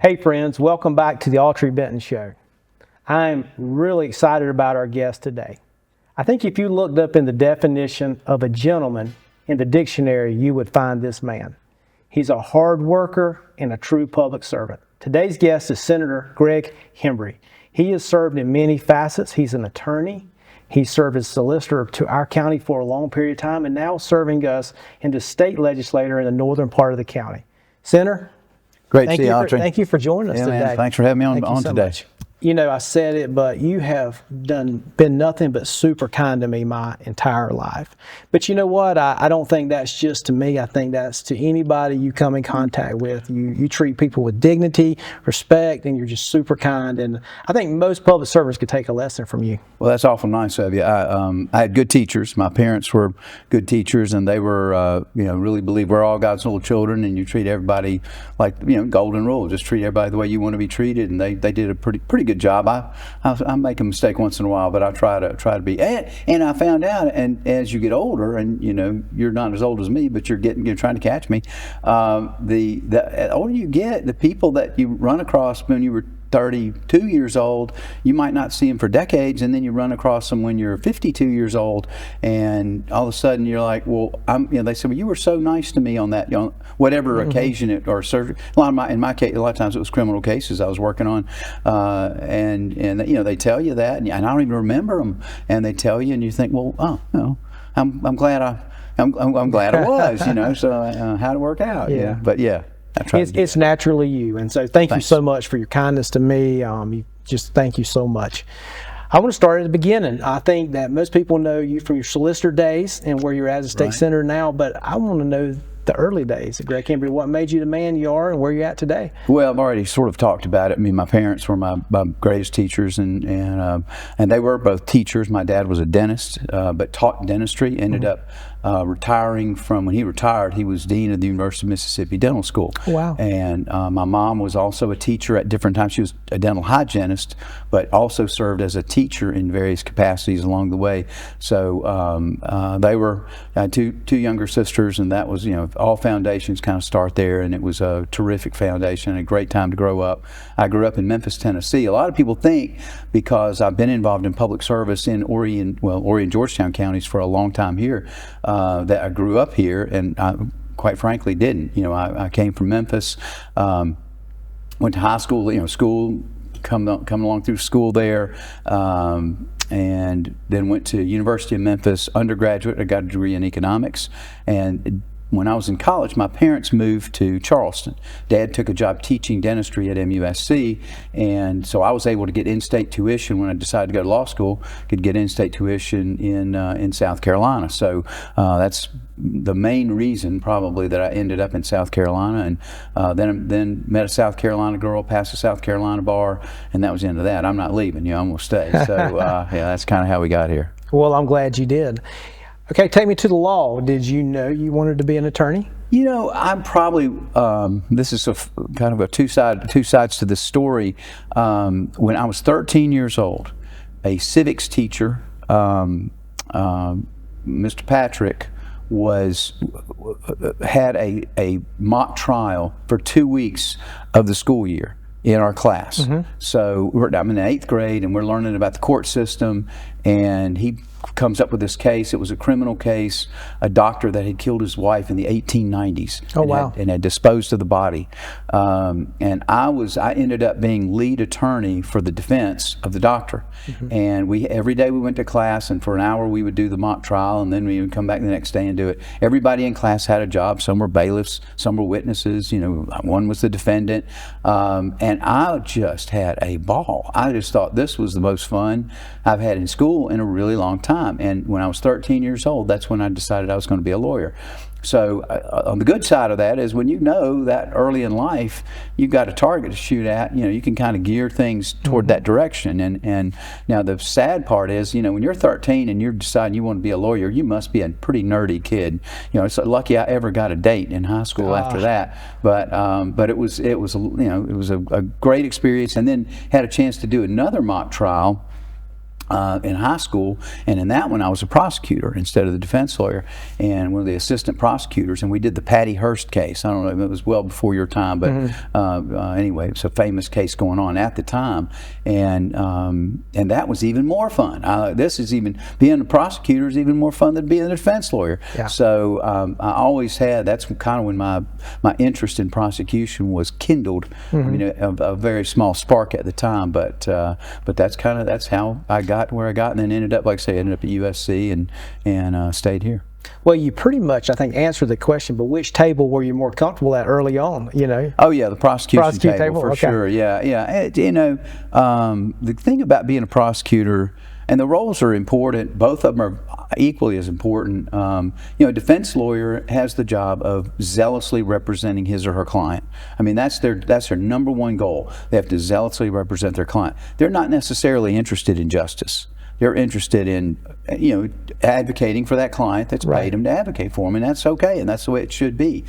Hey friends, welcome back to the Autry Benton Show. I'm really excited about our guest today. I think if you looked up in the definition of a gentleman in the dictionary, you would find this man. He's a hard worker and a true public servant. Today's guest is Senator Greg Hembree. He has served in many facets. He's an attorney. He served as solicitor to our county for a long period of time and now serving us in the state legislature in the northern part of the county. Senator, great to see you, Autry. Thank you for joining us today. Man, thanks for having me on today. Much. You know, I said it, but you have been nothing but super kind to me my entire life. But you know what? I don't think that's just to me. I think that's to anybody you come in contact with. You treat people with dignity, respect, and you're just super kind. And I think most public servants could take a lesson from you. Well, that's awful nice of you. I had good teachers. My parents were good teachers, and they were, really believe we're all God's little children, and you treat everybody like, golden rule. Just treat everybody the way you want to be treated, and they did a pretty good job. I make a mistake once in a while, but I try to be. And I found out, and as you get older, and you're not as old as me, but you're trying to catch me. The older you get, the people that you run across when you were 32 years old, you might not see them for decades, and then you run across them when you're 52 years old, and all of a sudden you're like, well, they say, well, you were so nice to me on that, whatever occasion it or surgery. In my case, a lot of times it was criminal cases I was working on, and they tell you that, and I don't even remember them, and they tell you, and you think, well, I'm glad I'm glad I was, so how'd it work out? Yeah. But yeah. It's naturally you, and so thank you so much for your kindness to me. Thank you so much. I want to start at the beginning. I think that most people know you from your solicitor days and where you're at as a state senator now, but I want to know the early days of Greg Hembree. What made you the man you are and where you're at today? Well, I've already sort of talked about it. I mean, my parents were my greatest teachers, and they were both teachers. My dad was a dentist, but taught dentistry, ended up retiring from, when he retired, he was dean of the University of Mississippi Dental School. Wow. And my mom was also a teacher at different times. She was a dental hygienist, but also served as a teacher in various capacities along the way. So they were two younger sisters, and that was, all foundations kind of start there, and it was a terrific foundation and a great time to grow up. I grew up in Memphis, Tennessee. A lot of people think, because I've been involved in public service in Horry and Georgetown counties for a long time here, that I grew up here, and I quite frankly didn't. I came from Memphis, went to high school, come along through school there, and then went to University of Memphis undergraduate. I got a degree in economics, and when I was in college, my parents moved to Charleston. Dad took a job teaching dentistry at MUSC, and so I was able to get in-state tuition when I decided to go to law school. Could get in-state tuition in South Carolina. So that's the main reason probably that I ended up in South Carolina, and then met a South Carolina girl, passed a South Carolina bar, and that was the end of that. I'm not leaving. I'm gonna stay. So yeah, that's kind of how we got here. Well, I'm glad you did. Okay, take me to the law. Did you know you wanted to be an attorney? I'm probably, this is kind of a two sides to this story. When I was 13 years old, a civics teacher, Mr. Patrick, had a mock trial for 2 weeks of the school year in our class. Mm-hmm. So I'm in the 8th grade, and we're learning about the court system, and he comes up with this case. It was a criminal case, a doctor that had killed his wife in the 1890s. Oh, wow. And had disposed of the body. And I ended up being lead attorney for the defense of the doctor. Mm-hmm. And every day we went to class, and for an hour we would do the mock trial, and then we would come back the next day and do it. Everybody in class had a job. Some were bailiffs, some were witnesses, one was the defendant. And I just had a ball. I just thought this was the most fun I've had in school in a really long time. And when I was 13 years old, that's when I decided I was going to be a lawyer. So on the good side of that is, when you know that early in life you've got a target to shoot at, you can kind of gear things toward that direction. And now the sad part is, when you're 13 and you're deciding you want to be a lawyer, you must be a pretty nerdy kid. It's lucky I ever got a date in high school after that. But it was a great experience, and then had a chance to do another mock trial in high school, and in that one I was a prosecutor instead of the defense lawyer, and one of the assistant prosecutors, and we did the Patty Hearst case. I don't know if it was well before your time, but anyway, it's a famous case going on at the time, and that was even more fun. This is even, being a prosecutor is even more fun than being a defense lawyer. Yeah. So I always had, that's kind of when my interest in prosecution was kindled. I mean, a very small spark at the time, but that's how I got where I got, and then ended up, like I say, ended up at USC and stayed here. Well, you pretty much, I think, answered the question, but which table were you more comfortable at early on, you know? Oh, yeah, the prosecution table, for okay. sure. Yeah. You know, the thing about being a prosecutor, and the roles are important, both of them are equally as important. You know, a defense lawyer has the job of zealously representing his or her client. I mean, that's their number one goal. They have to zealously represent their client. They're not necessarily interested in justice. They're interested in, you know, advocating for that client that's paid them to advocate for them, and that's okay, and that's the way it should be.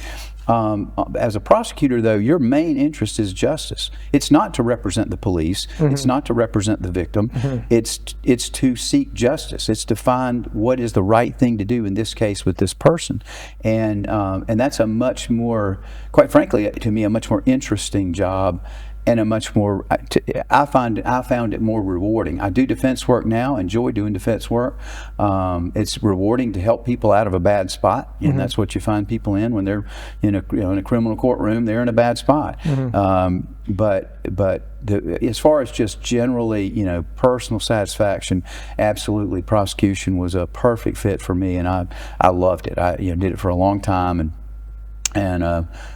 As a prosecutor, though, your main interest is justice. It's not to represent the police. It's not to represent the victim. It's to seek justice. It's to find what is the right thing to do in this case with this person, and that's a much more, quite frankly, to me, a much more interesting job. And a much more, I found it more rewarding. I do defense work now, enjoy doing defense work. It's rewarding to help people out of a bad spot, and that's what you find people in when they're in a criminal courtroom. They're in a bad spot. But as far as just generally, you know, personal satisfaction, absolutely, prosecution was a perfect fit for me, and I loved it. I did it for a long time, and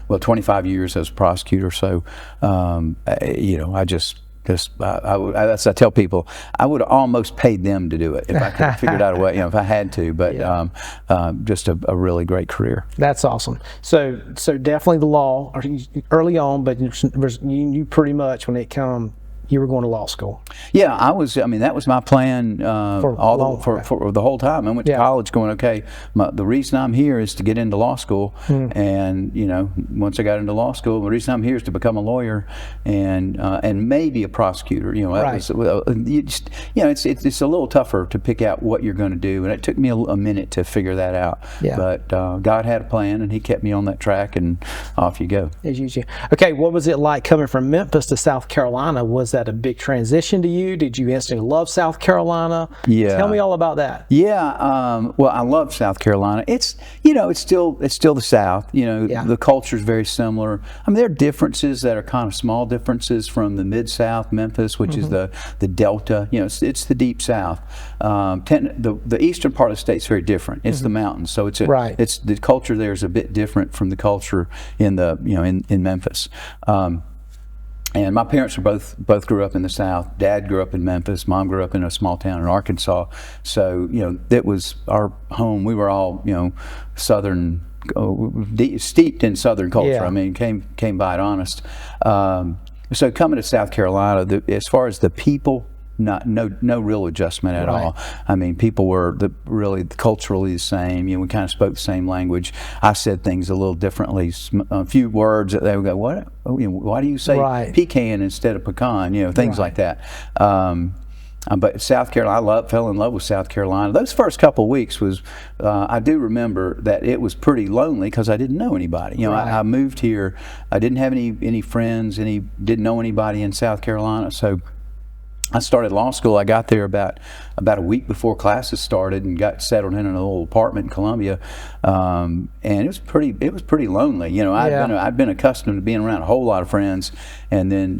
well, 25 years as a prosecutor. So, you know, I tell people I would have almost paid them to do it if I could have figured out a way, you know, if I had to. But just a really great career. That's awesome. So definitely the law early on, but you pretty much, when it come, you were going to law school. Yeah, I was. I mean, that was my plan for the whole time. I went to college going, okay, the reason I'm here is to get into law school, and you know, once I got into law school, the reason I'm here is to become a lawyer and maybe a prosecutor. You know, it's a little tougher to pick out what you're going to do, and it took me a minute to figure that out. Yeah. But God had a plan, and He kept me on that track, and off you go. As usual. Okay, what was it like coming from Memphis to South Carolina? Was that a big transition to you? Did you instantly love South Carolina? Yeah. Tell me all about that. Yeah. Well, I love South Carolina. It's still the South. You know, the culture is very similar. I mean, there are differences that are kind of small differences from the Mid-South, Memphis, which is the Delta. You know, it's the Deep South. The eastern part of the state is very different. It's the mountains, so it's the culture there is a bit different from the culture in in Memphis. And my parents were both grew up in the South. Dad grew up in Memphis. Mom grew up in a small town in Arkansas. So, you know, that was our home. We were all, you know, Southern, steeped in Southern culture. Yeah. I mean, came by it honest. So coming to South Carolina, as far as the people, no real adjustment at all. I mean, people were really culturally the same. You know, we kind of spoke the same language. I said things a little differently. A few words that they would go, "What? You know, why do you say pecan instead of pecan?" You know, things like that. But South Carolina, I fell in love with South Carolina. Those first couple of weeks was, I do remember that it was pretty lonely because I didn't know anybody. You know, I moved here. I didn't have any friends. Didn't know anybody in South Carolina. So I started law school. I got there about a week before classes started and got settled in a little apartment in Columbia, and it was pretty lonely. You know, I'd been accustomed to being around a whole lot of friends, and then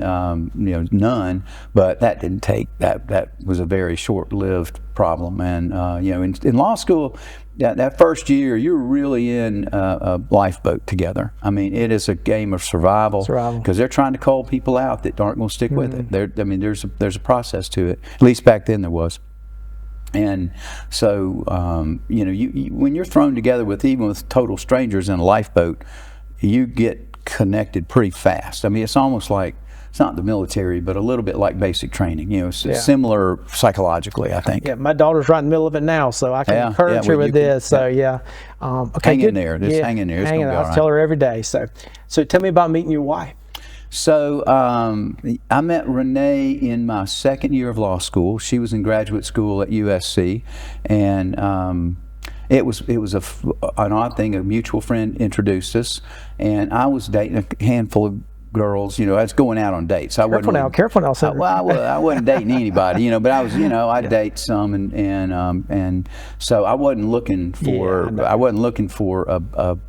you know, none. But that didn't take that was a very short-lived problem. And you know, in law school, that first year, you're really in a lifeboat together. I mean, it is a game of survival because they're trying to call people out that aren't going to stick with it. I mean, there's a process to it. At least back then there was. And so, you know, when you're thrown together even with total strangers in a lifeboat, you get connected pretty fast. I mean, it's almost like, it's not the military, but a little bit like basic training. You know, it's similar psychologically, I think. Yeah, my daughter's right in the middle of it now, so I can encourage her with this. So okay, hang in there. Just hang in there. It's gonna be all right. I tell her every day. So tell me about meeting your wife. So I met Renee in my second year of law school. She was in graduate school at USC, and it was an odd thing. A mutual friend introduced us, and I was dating a handful of girls. I was going out on dates. Careful now, Senator. I wasn't dating anybody, but I was, I'd date some, and so I wasn't looking for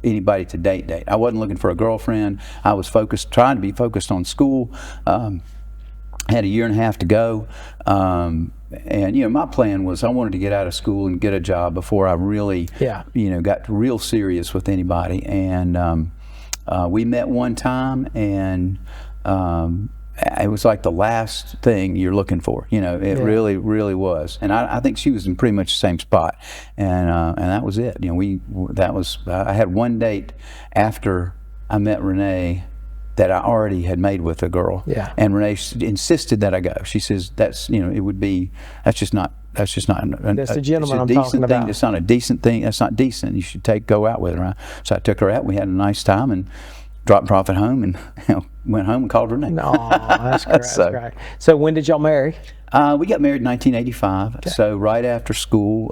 anybody to date. I wasn't looking for a girlfriend. I was trying to be focused on school. Had a year and a half to go, and my plan was I wanted to get out of school and get a job before I really, got real serious with anybody. And we met one time, and it was like the last thing you're looking for. It really, really was. And I think she was in pretty much the same spot, and that was it. I had one date after I met Renee that I already had made with a girl. Yeah. And Renee insisted that I go. She says that's just not that's the gentleman I'm talking about. It's not a decent thing. That's not decent. You should go out with her. Right? So I took her out. We had a nice time and dropped her off at home, and went home and called her name. No, that's great. That's great. So when did y'all marry? We got married in 1985. Okay. So right after school,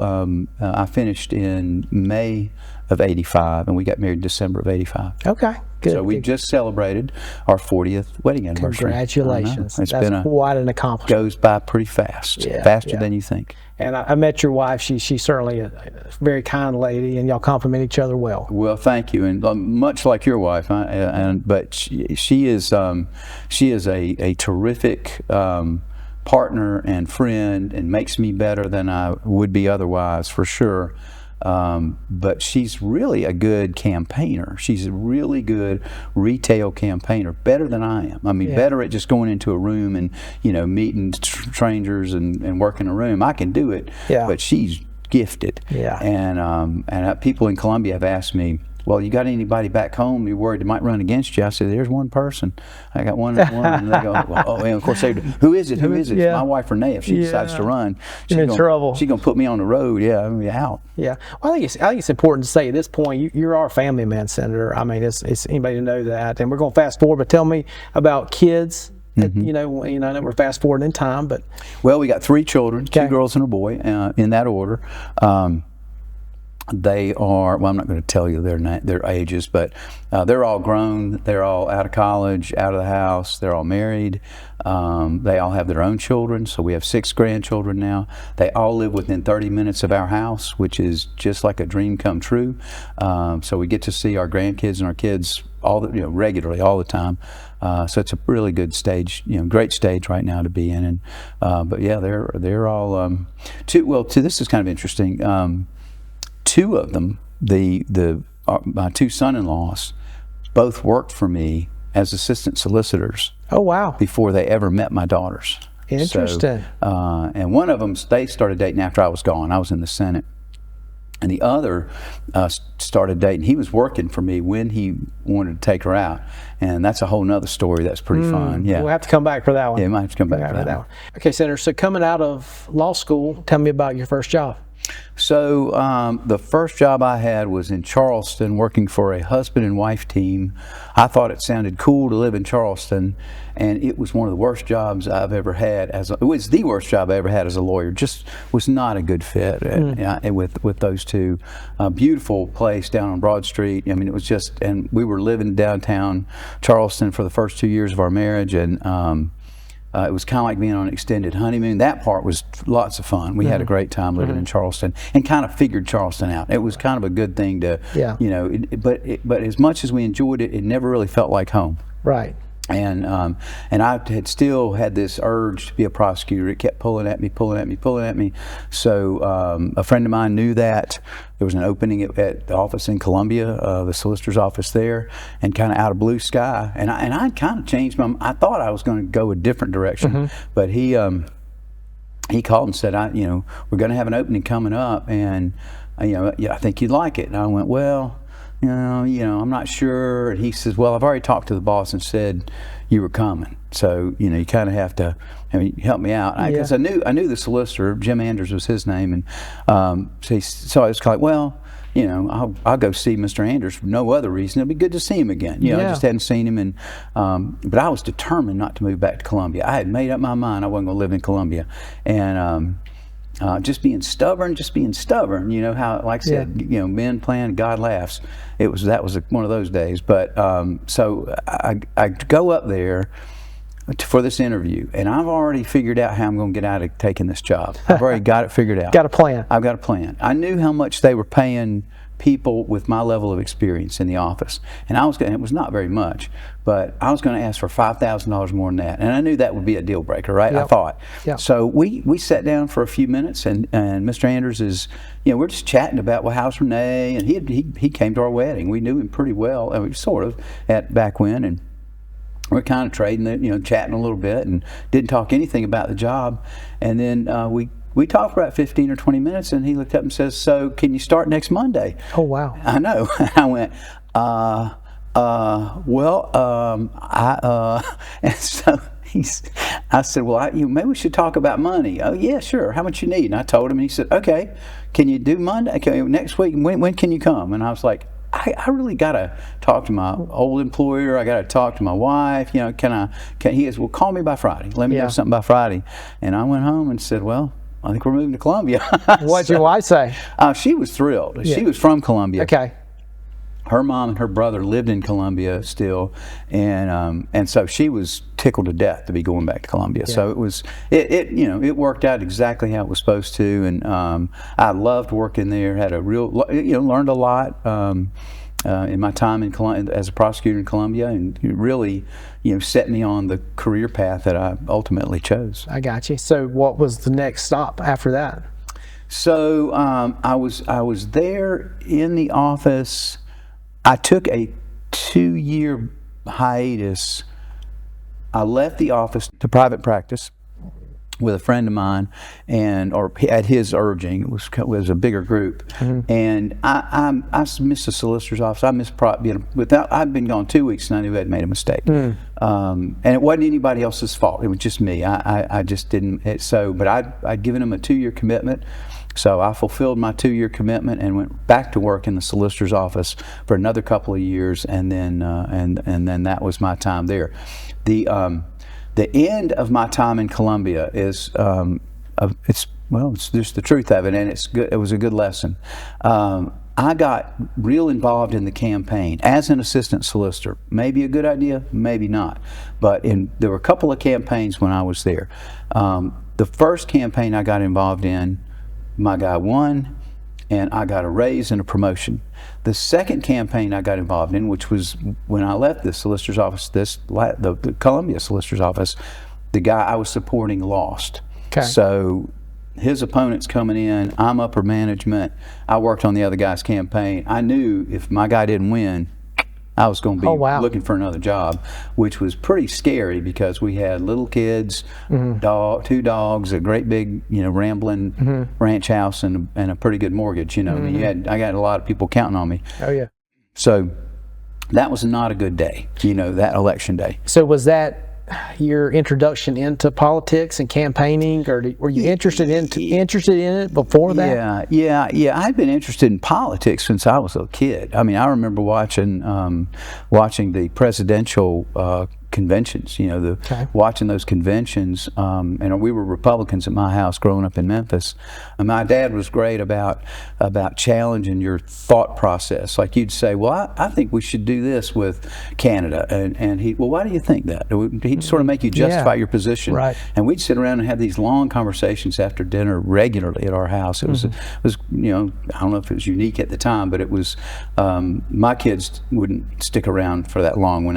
I finished in May of '85, and we got married in December of '85. Okay, good. So we just celebrated our 40th wedding anniversary. Congratulations! It's That's quite an accomplishment. Goes by pretty fast, faster than you think. And I met your wife. She's certainly a very kind lady, and y'all compliment each other well. Well, thank you, and much like your wife, but she is a terrific partner and friend, and makes me better than I would be otherwise, for sure. But she's really a good campaigner. She's a really good retail campaigner, better than I am. I mean, better at just going into a room and meeting strangers and working a room. I can do it, but she's gifted. Yeah. And people in Columbia have asked me, well, you got anybody back home you're worried they might run against you? I said, there's one person. I got one. And they go, well, and of course, they, who is it? Who is it? Yeah. My wife, Renee. If she decides to run, she's in trouble. She's going to put me on the road. Yeah, I'm going to be out. Yeah. Well, I think it's important to say at this point, you're our family man, Senator. I mean, it's anybody to know that. And we're going to fast forward, but tell me about kids. Mm-hmm. I know we're fast forwarding in time, but. Well, we got 3 children, 2 girls and a boy, in that order. They are, well, I'm not going to tell you their ages, but they're all grown. They're all out of college, out of the house. They're all married. They all have their own children, so we have 6 grandchildren now. They all live within 30 minutes of our house, which is just like a dream come true. So we get to see our grandkids and our kids regularly, all the time. So it's a really good stage, great stage right now to be in. And but yeah, they're all this is kind of interesting. 2 of them, my 2 son-in-laws, both worked for me as assistant solicitors. Oh, wow. Before they ever met my daughters. Interesting. So, and one of them, they started dating after I was gone. I was in the Senate. And the other started dating. He was working for me when he wanted to take her out. And that's a whole nother story that's pretty fun. Yeah. We'll have to come back for that one. Yeah, we might have to come back for that one. Okay, Senator, so coming out of law school, tell me about your first job. So the first job I had was in Charleston, working for a husband and wife team. I thought it sounded cool to live in Charleston, and it was one of the worst jobs I've ever had. It was the worst job I ever had as a lawyer. Just was not a good fit with those 2. Beautiful place down on Broad Street. I mean, it was just, and we were living downtown Charleston for the first 2 years of our marriage, and it was kind of like being on an extended honeymoon. That part was lots of fun. We had a great time living in Charleston, and kind of figured Charleston out. It was kind of a good thing to, but as much as we enjoyed it, it never really felt like home. Right. And I had still had this urge to be a prosecutor. It kept pulling at me. So a friend of mine knew that there was an opening at the office in Columbia, the solicitor's office there, and kind of out of blue sky. And I kind of changed I thought I was going to go a different direction, but he called and said, we're going to have an opening coming up, and I think you'd like it. And I went, well, I'm not sure. And he says, well, I've already talked to the boss and said you were coming. So, you kind of have to, help me out. Because I knew the solicitor, Jim Anders was his name. And so I was kind of like, well, you know, I'll go see Mr. Anders for no other reason. It'll be good to see him again. You know, I just hadn't seen him, and but I was determined not to move back to Columbia. I had made up my mind I wasn't going to live in Columbia, and just being stubborn. You know how, like I said, you know, men plan, God laughs. That was one of those days. But so I go up there for this interview, and I've already figured out how I'm going to get out of taking this job. I've already got it figured out. Got a plan. I've got a plan. I knew how much they were paying people with my level of experience in the office, and it was not very much, but I was going to ask for $5,000 more than that, and I knew that would be a deal breaker, right? I thought. So we sat down for a few minutes, and Mr. Anders is, you know, we're just chatting about, well, how's Renee, and he came to our wedding. We knew him pretty well, I mean, sort of, back when, and we're kind of trading it, you know, chatting a little bit, and didn't talk anything about the job. And then we talked for about 15 or 20 minutes, and he looked up and says, "So can you start next Monday?" Oh, wow. I know. I went, and so I said, well, maybe we should talk about money. Oh, yeah, sure. How much you need? And I told him, and he said, okay, can you do Monday? Okay, next week, when can you come? And I was like, I really got to talk to my old employer. I got to talk to my wife. You know, he goes, well, call me by Friday. Let me know something by Friday. And I went home and said, well, I think we're moving to Columbia. What'd your wife say? She was thrilled. She was from Columbia. Okay. Her mom and her brother lived in Columbia still, and so she was tickled to death to be going back to Columbia. So it worked out exactly how it was supposed to, and I loved working there. Had a real, learned a lot in my time in Columbia, as a prosecutor in Columbia, and it really, set me on the career path that I ultimately chose. I got you. So what was the next stop after that? So I was there in the office. I took a 2-year hiatus. I left the office to private practice with a friend of mine, or at his urging. It was a bigger group, and I missed the solicitor's office. I missed I'd been gone 2 weeks, and I knew I'd made a mistake. And it wasn't anybody else's fault. It was just me. I just didn't. But I'd given him a 2-year commitment. So I fulfilled my 2-year commitment and went back to work in the solicitor's office for another couple of years, and then then that was my time there. The end of my time in Columbia is it's just the truth of it, and it's good. It was a good lesson. I got real involved in the campaign as an assistant solicitor. Maybe a good idea, maybe not. But there were a couple of campaigns when I was there. The first campaign I got involved in, my guy won, and I got a raise and a promotion. The second campaign I got involved in, which was when I left the solicitor's office, the Columbia solicitor's office, the guy I was supporting lost. Okay. So his opponent's coming in, I'm upper management, I worked on the other guy's campaign. I knew if my guy didn't win, I was going to be looking for another job, which was pretty scary because we had little kids, 2 dogs, a great big, rambling ranch house, and a pretty good mortgage. I mean, I got a lot of people counting on me. Oh yeah. So that was not a good day. That election day. So was that your introduction into politics and campaigning, or were you interested in it before that? Yeah. I'd been interested in politics since I was a kid. I mean, I remember watching the presidential conventions, watching those conventions, and we were Republicans at my house growing up in Memphis. And my dad was great about challenging your thought process. Like you'd say, well, I think we should do this with Canada, and he'd, well, why do you think that? He'd sort of make you justify your position. Right. And we'd sit around and have these long conversations after dinner regularly at our house. It was I don't know if it was unique at the time, but it was, my kids wouldn't stick around for that long when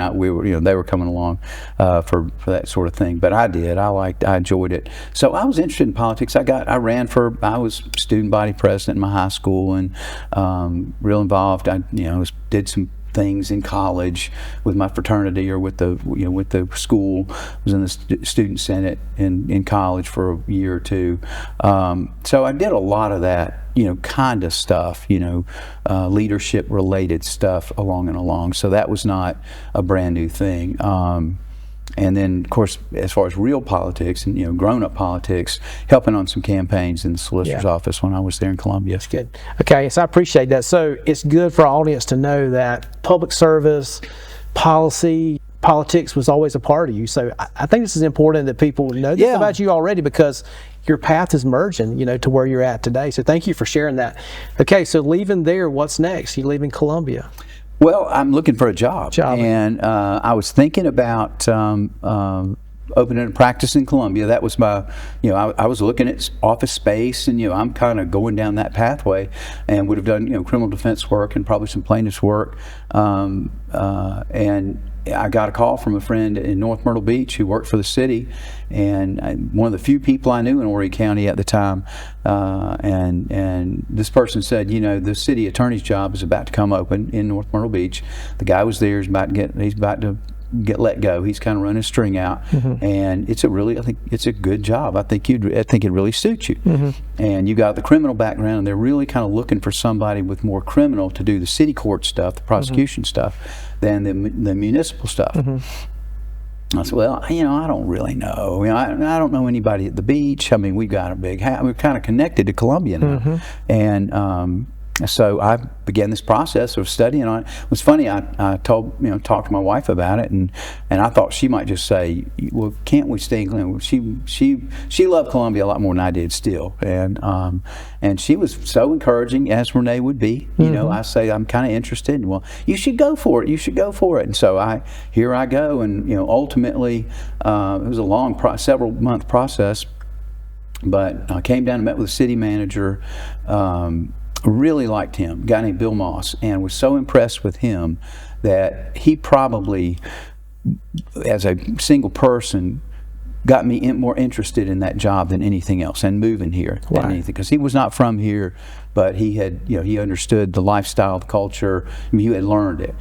they were coming along for that sort of thing, but I did. I enjoyed it. So I was interested in politics. I was student body president in my high school, and real involved. I did some things in college with my fraternity or with the school. I was in the student senate in college for a year or two. So I did a lot of that, kind of stuff, leadership related stuff along. So that was not a brand new thing. And then, of course, as far as real politics and grown-up politics, helping on some campaigns in the solicitor's office when I was there in Columbia. That's good. Okay, so I appreciate that. So it's good for our audience to know that public service, politics was always a part of you. So I think this is important that people know this about you already, because your path is merging, to where you're at today. So thank you for sharing that. Okay, so leaving there, what's next? You leaving Columbia? Well, I'm looking for a job. And I was thinking about opening a practice in Columbia. That was my, I was looking at office space, and I'm kind of going down that pathway, and would have done criminal defense work and probably some plaintiff's work. And I got a call from a friend in North Myrtle Beach who worked for the city, and one of the few people I knew in Horry County at the time. And this person said, the city attorney's job is about to come open in North Myrtle Beach. The guy was there. He's about to get let go. He's kind of running a string out, and I think it's a good job. I think it really suits you. And you got the criminal background, and they're really kind of looking for somebody with more criminal to do the city court stuff, the prosecution stuff, than the municipal stuff. I said, well, I don't really know. I don't know anybody at the beach. I mean, we got a big house. We're kind of connected to Columbia now, and so I began this process of studying on it. It was funny. I talked to my wife about it, and I thought she might just say, "Well, can't we stay in Columbia?" She loved Columbia a lot more than I did still, and she was so encouraging, as Renee would be. I say I'm kind of interested. Well, you should go for it. You should go for it. And so here I go, and ultimately it was a long, several month process. But I came down and met with the city manager. Really liked him, a guy named Bill Moss, and was so impressed with him that he probably, as a single person, got me more interested in that job than anything else, and moving here than anything, because he was not from here, but he had, he understood the lifestyle, the culture. I mean, he had learned it,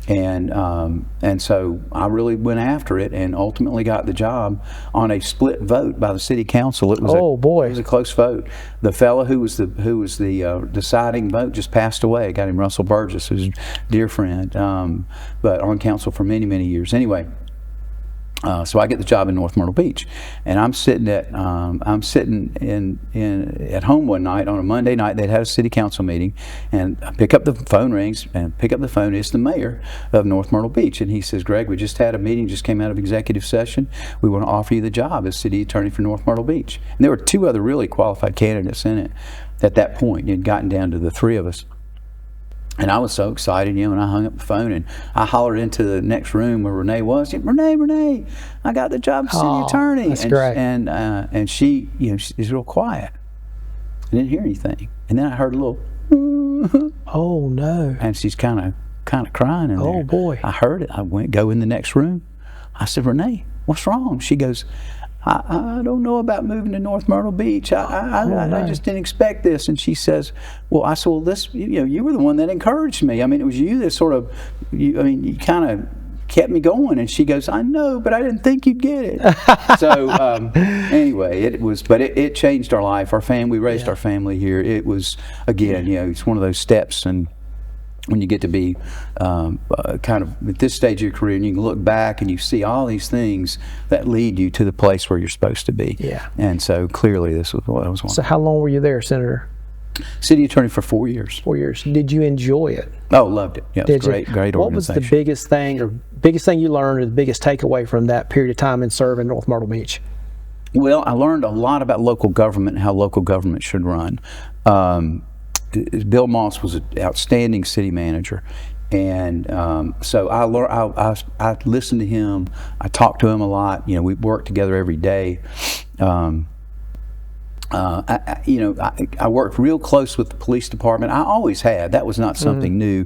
and so I really went after it, and ultimately got the job on a split vote by the city council. It was it was a close vote. The fellow who was the deciding vote just passed away. A guy named Russell Burgess, who's a dear friend, but on council for many years. Anyway. So I get the job in North Myrtle Beach, and I'm sitting at home one night on a Monday night. They'd had a city council meeting, and I pick up the phone rings, and pick up the phone. It's the mayor of North Myrtle Beach, and he says, "Greg, we just had a meeting, just came out of executive session. We want to offer you the job as city attorney for North Myrtle Beach." And there were two other really qualified candidates in it at that point. It had gotten down to the three of us. And I was so excited, and I hung up the phone, and I hollered into the next room where Renee was. Renee, I got the job as city attorney. That's great. And she, she's real quiet. I didn't hear anything, and then I heard a little. Oh no! And she's kind of crying in there. Oh boy! I heard it. I go in the next room. I said, "Renee, what's wrong?" She goes, I don't know about moving to North Myrtle Beach. I just didn't expect this. And she says, well, I said, well, this, you were the one that encouraged me. I mean, it was you that sort of, you kind of kept me going. And she goes, I know, but I didn't think you'd get it. So anyway, it changed our life. Our family, we raised our family here. It was, again, it's one of those steps, and when you get to be kind of at this stage of your career, and you can look back and you see all these things that lead you to the place where you're supposed to be. Yeah. And so clearly this was what I was wanting. So how long were you there, Senator? City attorney for 4 years. 4 years. Did you enjoy it? Oh, loved it. Yeah, it was great organization. What was the biggest thing you learned, or the biggest takeaway from that period of time in serving North Myrtle Beach? Well, I learned a lot about local government and how local government should run. Bill Moss was an outstanding city manager, and so I learned. I listened to him. I talked to him a lot. We worked together every day. I worked real close with the police department. I always had. That was not something new,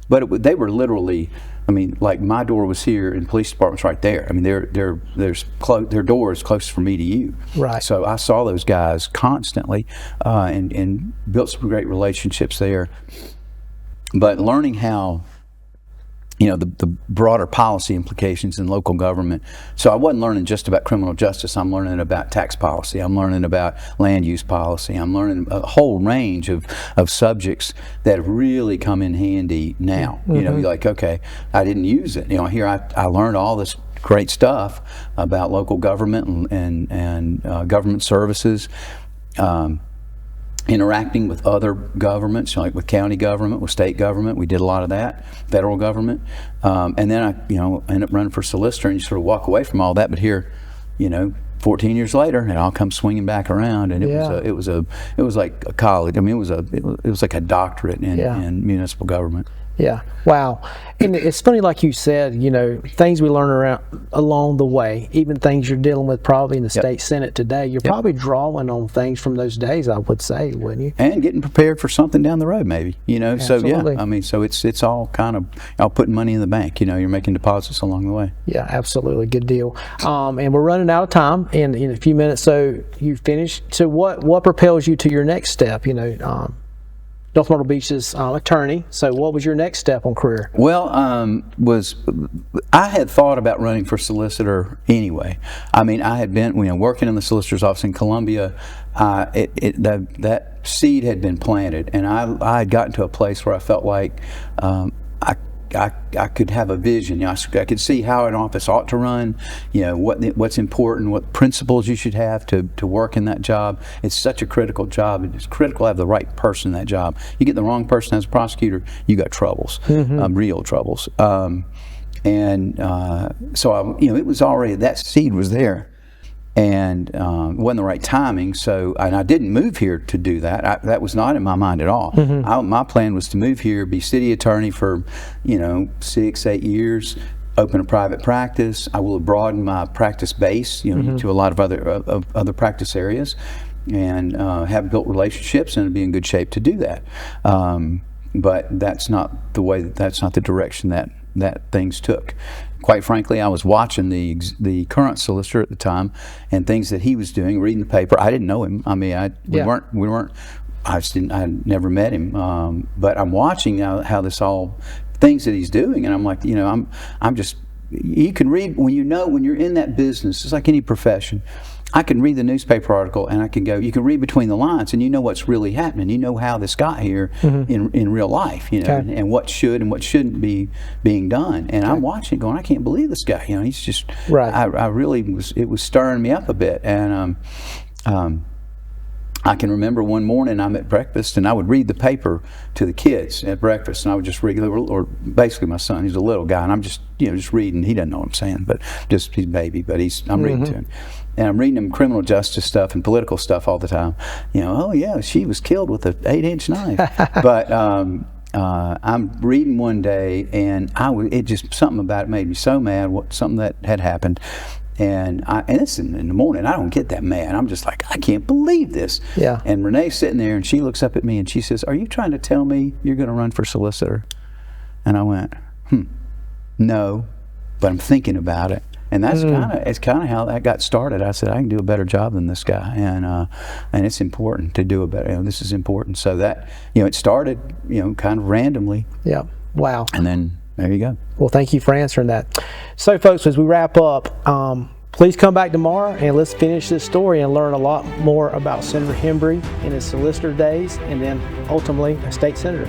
but they were literally. I mean, like my door was here, and police department's right there. I mean, their door is close from me to you. Right. So I saw those guys constantly, and built some great relationships there. But learning how, the broader policy implications in local government. So I wasn't learning just about criminal justice. I'm learning about tax policy. I'm learning about land use policy. I'm learning a whole range of subjects that really come in handy now. You're like, okay, I didn't use it. Here I learned all this great stuff about local government and government services. Interacting with other governments, like with county government, with state government. We did a lot of that, federal government. And then I, ended up running for solicitor, and you sort of walk away from all that. But here, 14 years later, it all comes swinging back around, and it was like a college. I mean, it was like a doctorate in municipal government. Yeah. Wow. And it's funny, like you said, things we learn along the way, even things you're dealing with probably in the state Senate today, you're probably drawing on things from those days, I would say, wouldn't you? And getting prepared for something down the road, maybe, Absolutely. So yeah, I mean, so it's all kind of, putting money in the bank, you're making deposits along the way. Yeah, absolutely. Good deal. And we're running out of time in a few minutes. So you finished. So what propels you to your next step? North Myrtle Beach's attorney. So what was your next step on career? Well, I had thought about running for solicitor anyway. I mean, I had been working in the solicitor's office in Columbia. That seed had been planted, and I had gotten to a place where I felt like I could have a vision. I could see how an office ought to run. What's important, what principles you should have to work in that job. It's such a critical job. It's critical to have the right person in that job. You get the wrong person as a prosecutor, you got troubles, real troubles. So it was already, that seed was there. And it wasn't the right timing, and I didn't move here to do that. That was not in my mind at all. My plan was to move here, be city attorney for 6-8 years, open a private practice. I will have broadened my practice base to a lot of other practice areas, and have built relationships and be in good shape to do that. But that's not the direction that things took. Quite frankly, I was watching the current solicitor at the time and things that he was doing, reading the paper. I didn't know him. I mean, we weren't. I had never met him. But I'm watching how things that he's doing, and I'm like, I'm just. You can read when you're in that business. It's like any profession. I can read the newspaper article, and I can go. You can read between the lines, and you know what's really happening. You know how this got here in real life. And what should and what shouldn't be being done. And I'm watching, going, I can't believe this guy. He's just. Right. I really was. It was stirring me up a bit, and I can remember one morning I'm at breakfast, and I would read the paper to the kids at breakfast, and I would just read, or basically my son, he's a little guy, and I'm just just reading. He doesn't know what I'm saying, but he's a baby, but I'm reading to him. And I'm reading him criminal justice stuff and political stuff all the time. Oh yeah, she was killed with an 8-inch knife. But I'm reading one day, and something about it made me so mad. Something that had happened, and it's in the morning. I don't get that mad. I'm just like, I can't believe this. Yeah. And Renee's sitting there, and she looks up at me, and she says, "Are you trying to tell me you're going to run for solicitor?" And I went, no, but I'm thinking about it. And that's kind of how that got started. I said, I can do a better job than this guy, and it's important to do a better. This is important. So that it started kind of randomly. Yeah. Wow. And then there you go. Well, thank you for answering that. So, folks, as we wrap up, please come back tomorrow and let's finish this story and learn a lot more about Senator Hembree in his solicitor days, and then ultimately a state senator.